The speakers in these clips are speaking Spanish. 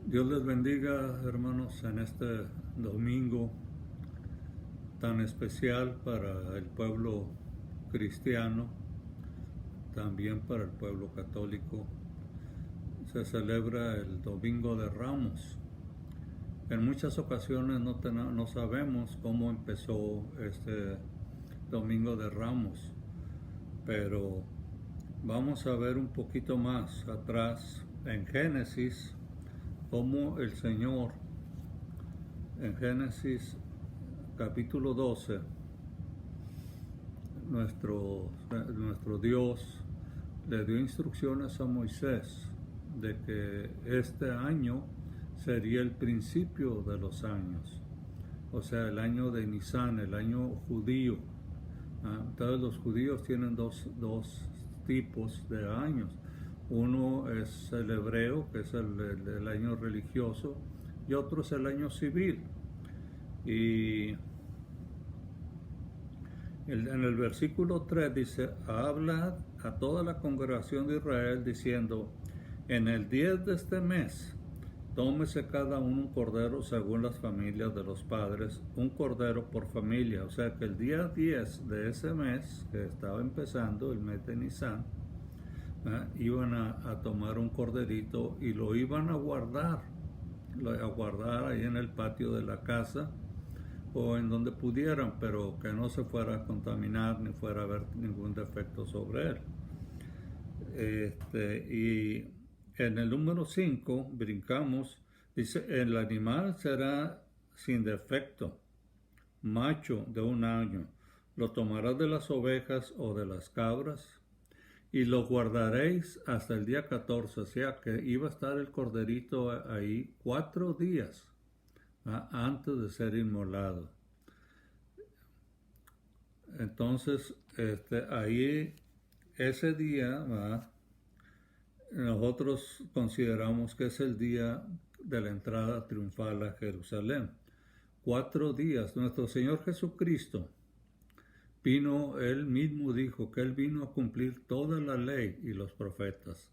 Dios les bendiga, hermanos, en este domingo tan especial para el pueblo cristiano, también para el pueblo católico. Se celebra el Domingo de Ramos. En muchas ocasiones no sabemos cómo empezó este Domingo de Ramos, pero vamos a ver un poquito más atrás en Génesis, cómo el Señor, en Génesis capítulo 12, nuestro Dios le dio instrucciones a Moisés de que este año sería el principio de los años, o sea, el año de Nisan, el año judío. Entonces los judíos tienen dos tipos de años. Uno es el hebreo, que es el año religioso, y otro es el año civil. Y en el versículo 3 dice: habla a toda la congregación de Israel diciendo, en el 10 de este mes, tómese cada uno un cordero según las familias de los padres, un cordero por familia. O sea que el día 10 de ese mes, que estaba empezando, el mes de Nisan, iban a tomar un corderito y lo iban a guardar ahí en el patio de la casa, o en donde pudieran, pero que no se fuera a contaminar ni fuera a haber ningún defecto sobre él. Y en el número 5 brincamos, dice: el animal será sin defecto, macho de 1 año, lo tomarás de las ovejas o de las cabras y lo guardaréis hasta el día 14, o sea que iba a estar el corderito ahí 4 días antes de ser inmolado. Entonces, ahí, ese día, nosotros consideramos que es el día de la entrada triunfal a Jerusalén. 4 días. Nuestro Señor Jesucristo vino, Él mismo dijo que Él vino a cumplir toda la ley y los profetas.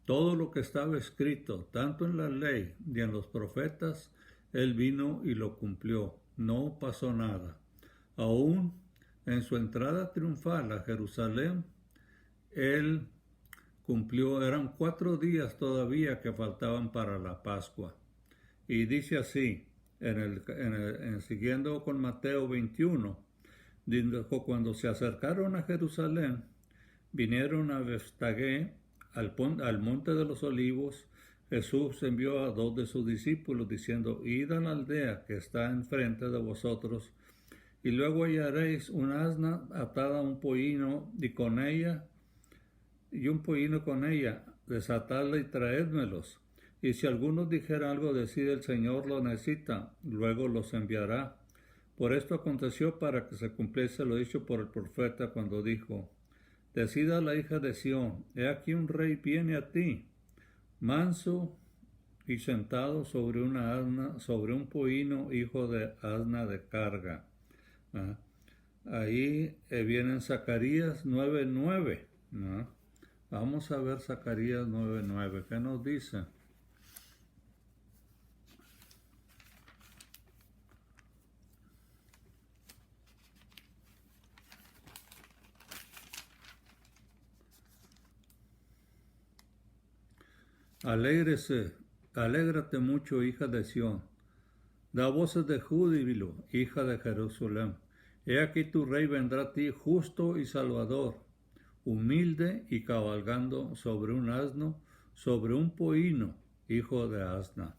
Todo lo que estaba escrito, tanto en la ley y en los profetas, Él vino y lo cumplió. No pasó nada. Aún en su entrada triunfal a Jerusalén, Él cumplió, eran 4 días todavía que faltaban para la Pascua. Y dice así, siguiendo con Mateo 21, dijo: cuando se acercaron a Jerusalén, vinieron a Betfagé, al monte de los olivos. Jesús envió a 2 de sus discípulos diciendo: id a la aldea que está enfrente de vosotros, y luego hallaréis un asna atada a un pollino, y un pollino con ella, desatadla y traédmelos. Y si alguno dijera algo, decid: el Señor lo necesita, luego los enviará. Por esto aconteció para que se cumpliese lo dicho por el profeta cuando dijo: decida la hija de Sión, he aquí un rey viene a ti, manso y sentado sobre una asna, sobre un pollino, hijo de asna de carga. Ahí viene Zacarías 9:9. Vamos a ver Zacarías 9:9. ¿Qué nos dice? Alégrate mucho, hija de Sión. Da voces de júbilo, hija de Jerusalén. He aquí tu rey vendrá a ti, justo y salvador, humilde y cabalgando sobre un asno, sobre un pollino, hijo de asna.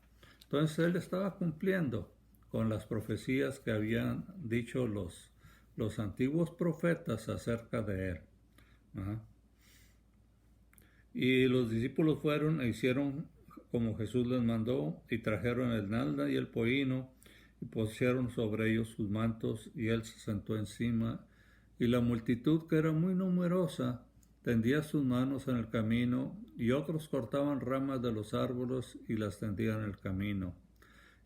Entonces él estaba cumpliendo con las profecías que habían dicho los antiguos profetas acerca de él. Y los discípulos fueron e hicieron como Jesús les mandó, y trajeron el nalda y el pollino, y pusieron sobre ellos sus mantos, y él se sentó encima. Y la multitud, que era muy numerosa, tendía sus manos en el camino, y otros cortaban ramas de los árboles y las tendían en el camino.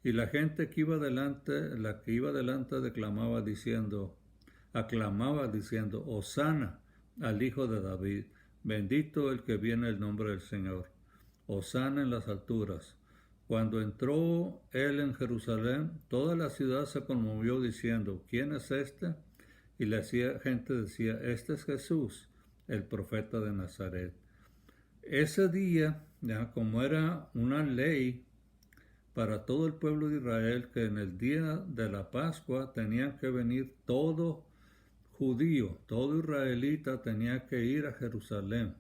Y la gente la que iba delante, aclamaba diciendo: Hosana al Hijo de David, bendito el que viene en el nombre del Señor. Hosana en las alturas. Cuando entró él en Jerusalén, toda la ciudad se conmovió diciendo, ¿quién es este? Y la gente decía, este es Jesús, el profeta de Nazaret. Ese día, ya, como era una ley para todo el pueblo de Israel, que en el día de la Pascua tenían que venir todo judío, todo israelita tenía que ir a Jerusalén.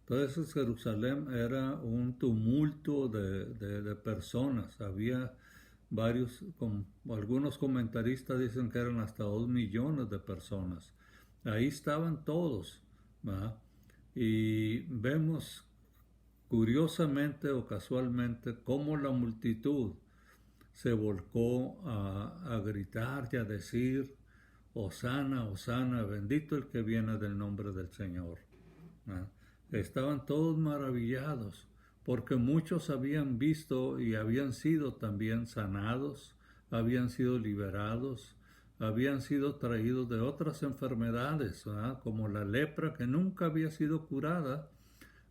Entonces Jerusalén era un tumulto de personas. Había varios, algunos comentaristas dicen que eran hasta 2 millones de personas. Ahí estaban todos, ¿verdad? Y vemos curiosamente o casualmente cómo la multitud se volcó a gritar y a decir, Hosana, Hosana, bendito el que viene del nombre del Señor. ¿Ah? Estaban todos maravillados porque muchos habían visto y habían sido también sanados, habían sido liberados, habían sido traídos de otras enfermedades, ¿verdad? Como la lepra que nunca había sido curada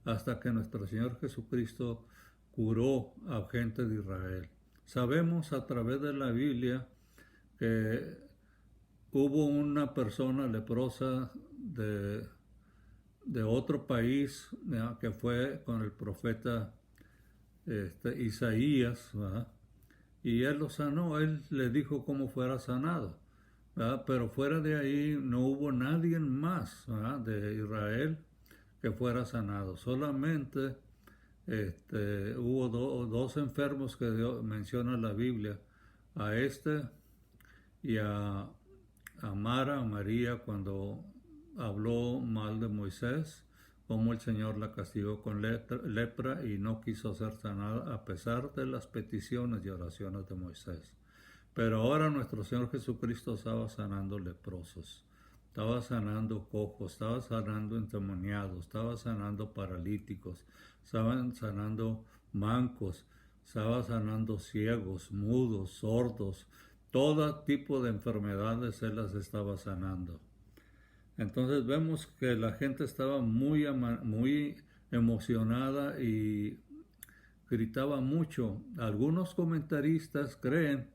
hasta que nuestro Señor Jesucristo curó a gente de Israel. Sabemos a través de la Biblia que hubo una persona leprosa de otro país, ¿ya? Que fue con el profeta Isaías, ¿verdad? Y él lo sanó, él le dijo cómo fuera sanado, ¿verdad? Pero fuera de ahí no hubo nadie más, ¿verdad? De Israel que fuera sanado. Solamente hubo dos enfermos que menciona la Biblia, a y a María, cuando habló mal de Moisés, como el Señor la castigó con lepra y no quiso ser sanada a pesar de las peticiones y oraciones de Moisés. Pero ahora nuestro Señor Jesucristo estaba sanando leprosos, estaba sanando cojos, estaba sanando endemoniados, estaba sanando paralíticos, estaba sanando mancos, estaba sanando ciegos, mudos, sordos, todo tipo de enfermedades Él las estaba sanando. Entonces vemos que la gente estaba muy emocionada y gritaba mucho. Algunos comentaristas creen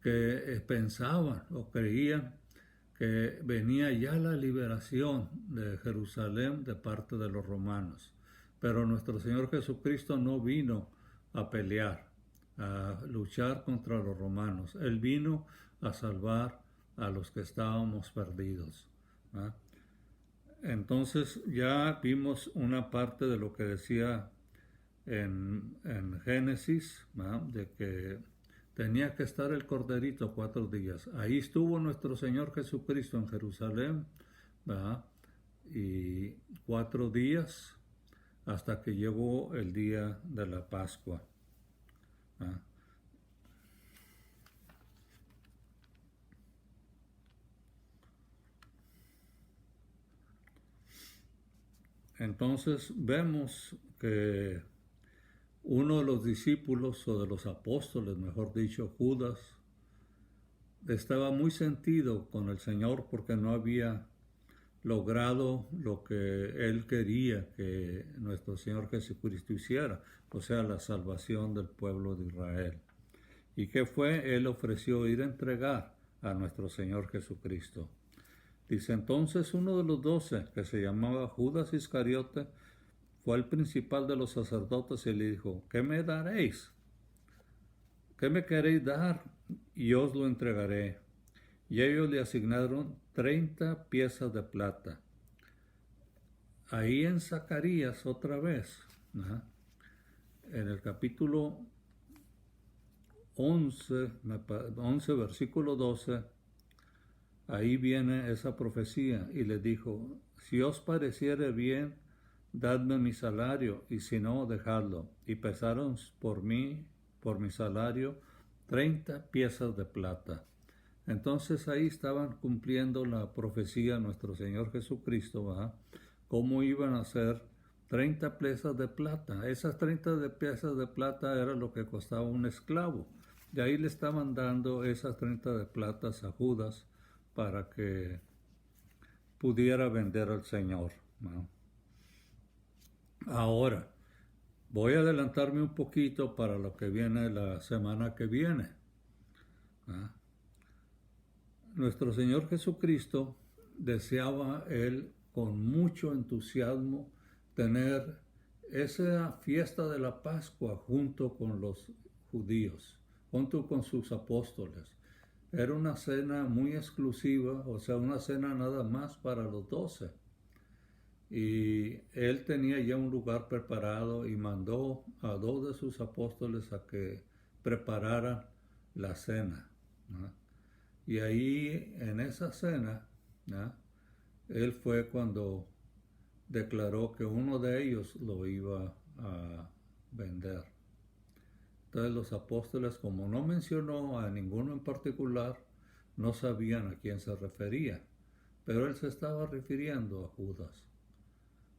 que pensaban o creían que venía ya la liberación de Jerusalén de parte de los romanos. Pero nuestro Señor Jesucristo no vino a pelear, a luchar contra los romanos. Él vino a salvar a los que estábamos perdidos. ¿Ah? Entonces ya vimos una parte de lo que decía en Génesis, ¿ah? De que tenía que estar el corderito 4 días. Ahí estuvo nuestro Señor Jesucristo en Jerusalén, ¿verdad? Y 4 días hasta que llegó el día de la Pascua. ¿Verdad? Entonces vemos que uno de los discípulos o de los apóstoles, mejor dicho, Judas, estaba muy sentido con el Señor porque no había logrado lo que él quería que nuestro Señor Jesucristo hiciera, o sea, la salvación del pueblo de Israel. ¿Y qué fue? Él ofreció ir a entregar a nuestro Señor Jesucristo. Dice entonces uno de los 12, que se llamaba Judas Iscariote, fue el principal de los sacerdotes y le dijo, ¿qué me daréis? ¿Qué me queréis dar? Y os lo entregaré. Y ellos le asignaron 30 piezas de plata. Ahí en Zacarías otra vez, ¿no? En el capítulo 11, versículo 12, ahí viene esa profecía y le dijo, si os pareciere bien, dadme mi salario, y si no, dejadlo. Y pesaron por mi salario 30 piezas de plata. Entonces ahí estaban cumpliendo la profecía de nuestro Señor Jesucristo, ¿verdad? Cómo iban a ser 30 piezas de plata. Esas 30 piezas de plata era lo que costaba un esclavo. De ahí le estaban dando esas 30 de plata a Judas para que pudiera vender al Señor, ¿no? Ahora, Voy a adelantarme un poquito para lo que viene la semana que viene. ¿Ah? Nuestro Señor Jesucristo deseaba Él con mucho entusiasmo tener esa fiesta de la Pascua junto con los judíos, junto con sus apóstoles. Era una cena muy exclusiva, o sea, una cena nada más para los 12. Y él tenía ya un lugar preparado y mandó a 2 de sus apóstoles a que prepararan la cena, ¿no? Y ahí en esa cena, ¿no?, él fue cuando declaró que uno de ellos lo iba a vender. Entonces los apóstoles, como no mencionó a ninguno en particular, no sabían a quién se refería, pero él se estaba refiriendo a Judas.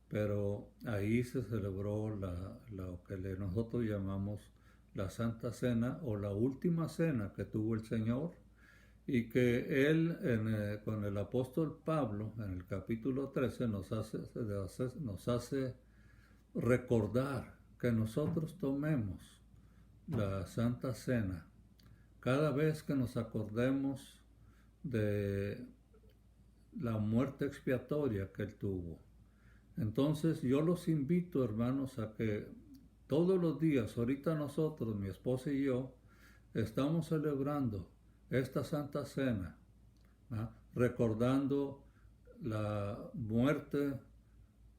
Pero ahí se celebró lo que nosotros llamamos la Santa Cena o la última cena que tuvo el Señor, y que él con el apóstol Pablo en el capítulo 13 nos hace recordar que nosotros tomemos la Santa Cena cada vez que nos acordemos de la muerte expiatoria que él tuvo. Entonces yo los invito, hermanos, a que todos los días, ahorita nosotros, mi esposa y yo, estamos celebrando esta Santa Cena, ¿no?, recordando la muerte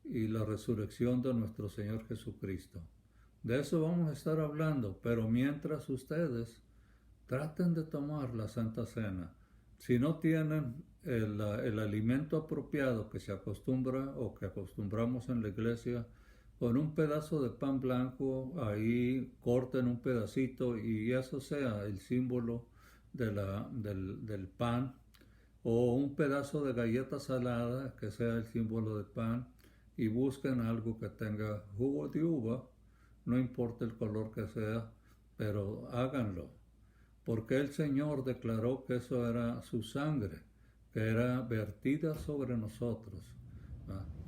y la resurrección de nuestro Señor Jesucristo. De eso vamos a estar hablando, pero mientras ustedes traten de tomar la Santa Cena. Si no tienen el alimento apropiado que se acostumbra o que acostumbramos en la iglesia, con un pedazo de pan blanco, ahí corten un pedacito y eso sea el símbolo del pan, o un pedazo de galleta salada que sea el símbolo del pan, y busquen algo que tenga jugo de uva, no importa el color que sea, pero háganlo, porque el Señor declaró que eso era su sangre, que era vertida sobre nosotros, ¿no?,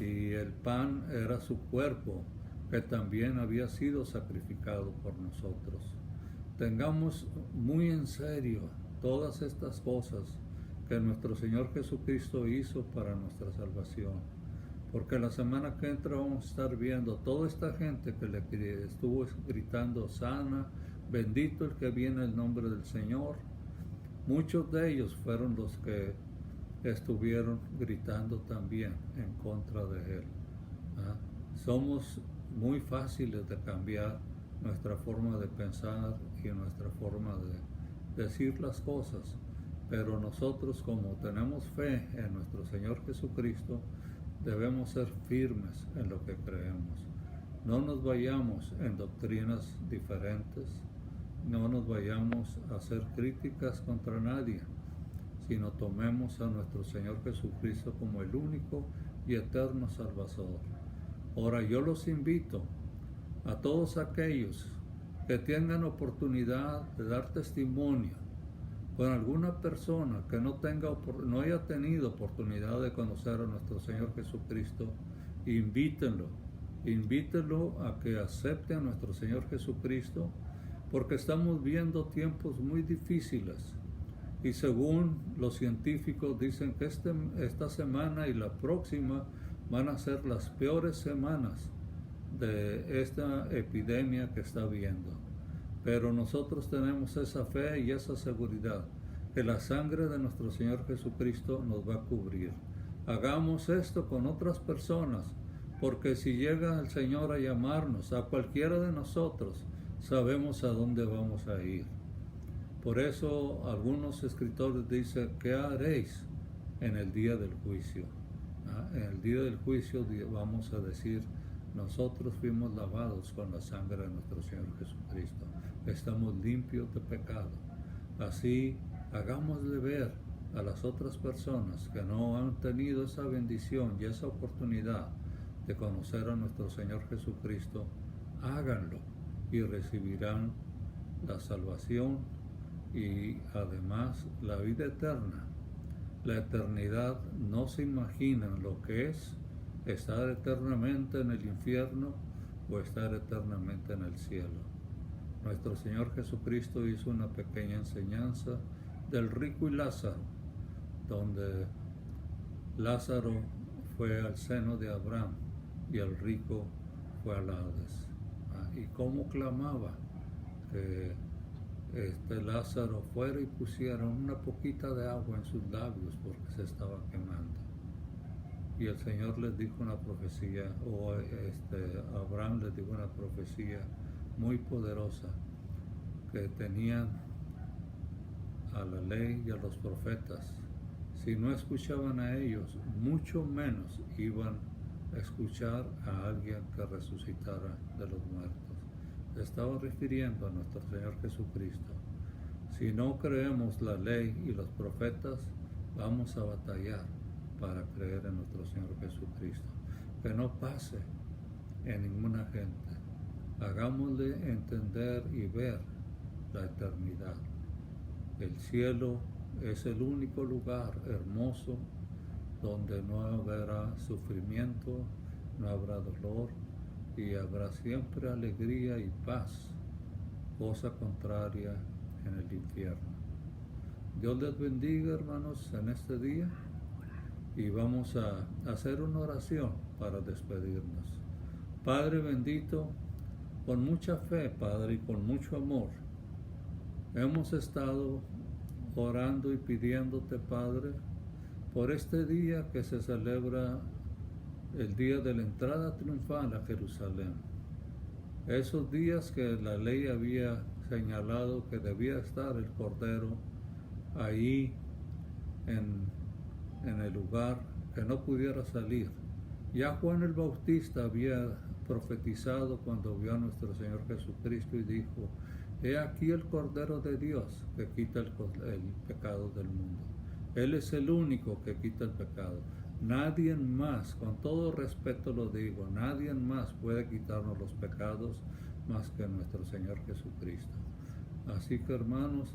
y el pan era su cuerpo, que también había sido sacrificado por nosotros. Tengamos muy en serio todas estas cosas que nuestro Señor Jesucristo hizo para nuestra salvación, porque la semana que entra vamos a estar viendo toda esta gente que le estuvo gritando sana, bendito el que viene en el nombre del Señor. Muchos de ellos fueron los que estuvieron gritando también en contra de él. ¿Ah? Somos muy fáciles de cambiar nuestra forma de pensar y nuestra forma de decir las cosas, pero nosotros, como tenemos fe en nuestro Señor Jesucristo, debemos ser firmes en lo que creemos. No nos vayamos en doctrinas diferentes, no nos vayamos a hacer críticas contra nadie, sino tomemos a nuestro Señor Jesucristo como el único y eterno Salvador. Ahora yo los invito a todos aquellos que tengan oportunidad de dar testimonio con alguna persona que no haya tenido oportunidad de conocer a nuestro Señor Jesucristo, invítenlo a que acepte a nuestro Señor Jesucristo, porque estamos viendo tiempos muy difíciles. Y según los científicos dicen que esta semana y la próxima van a ser las peores semanas de esta epidemia que está habiendo. Pero nosotros tenemos esa fe y esa seguridad que la sangre de nuestro Señor Jesucristo nos va a cubrir. Hagamos esto con otras personas, porque si llega el Señor a llamarnos, a cualquiera de nosotros, sabemos a dónde vamos a ir. Por eso algunos escritores dicen, ¿qué haréis en el día del juicio? En el día del juicio vamos a decir, nosotros fuimos lavados con la sangre de nuestro Señor Jesucristo, estamos limpios de pecado. Así hagámosle ver a las otras personas que no han tenido esa bendición y esa oportunidad de conocer a nuestro Señor Jesucristo, háganlo y recibirán la salvación y además la vida eterna. La eternidad no se imaginan lo que es estar eternamente en el infierno o estar eternamente en el cielo. Nuestro Señor Jesucristo hizo una pequeña enseñanza del rico y Lázaro, donde Lázaro fue al seno de Abraham y el rico fue al Hades. Y cómo clamaba que Lázaro fuera y pusiera una poquita de agua en sus labios porque se estaba quemando. Y el Señor les dijo una profecía, o Abraham les dijo una profecía muy poderosa, que tenían a la ley y a los profetas. Si no escuchaban a ellos, mucho menos iban a escuchar a alguien que resucitara de los muertos. Se estaba refiriendo a nuestro Señor Jesucristo. Si no creemos la ley y los profetas, vamos a batallar para creer en nuestro Señor Jesucristo. Que no pase en ninguna gente. Hagámosle entender y ver la eternidad. El cielo es el único lugar hermoso donde no habrá sufrimiento, no habrá dolor y habrá siempre alegría y paz, cosa contraria en el infierno. Dios les bendiga, hermanos, en este día, y vamos a hacer una oración para despedirnos. Padre bendito, con mucha fe, Padre, y con mucho amor, hemos estado orando y pidiéndote, Padre, por este día que se celebra el día de la entrada triunfal a Jerusalén. Esos días que la ley había señalado que debía estar el Cordero ahí en el lugar, que no pudiera salir. Ya Juan el Bautista había profetizado cuando vio a nuestro Señor Jesucristo y dijo: he aquí el Cordero de Dios que quita el pecado del mundo. Él es el único que quita el pecado. Nadie más, con todo respeto lo digo, nadie más puede quitarnos los pecados más que nuestro Señor Jesucristo. Así que, hermanos,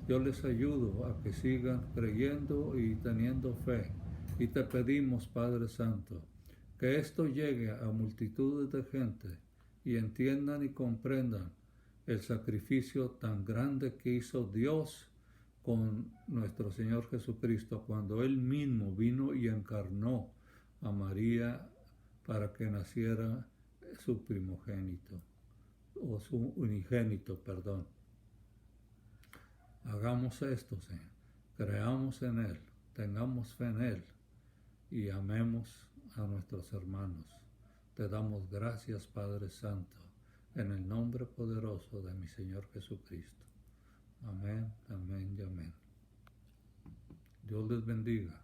yo les ayudo a que sigan creyendo y teniendo fe. Y te pedimos, Padre Santo, que esto llegue a multitudes de gente y entiendan y comprendan el sacrificio tan grande que hizo Dios con nuestro Señor Jesucristo cuando Él mismo vino y encarnó a María para que naciera su primogénito, o su unigénito, perdón. Hagamos esto, Señor. Creamos en Él, tengamos fe en Él y amemos a nuestros hermanos. Te damos gracias, Padre Santo, en el nombre poderoso de mi Señor Jesucristo. Amén, amén y amén. Dios les bendiga.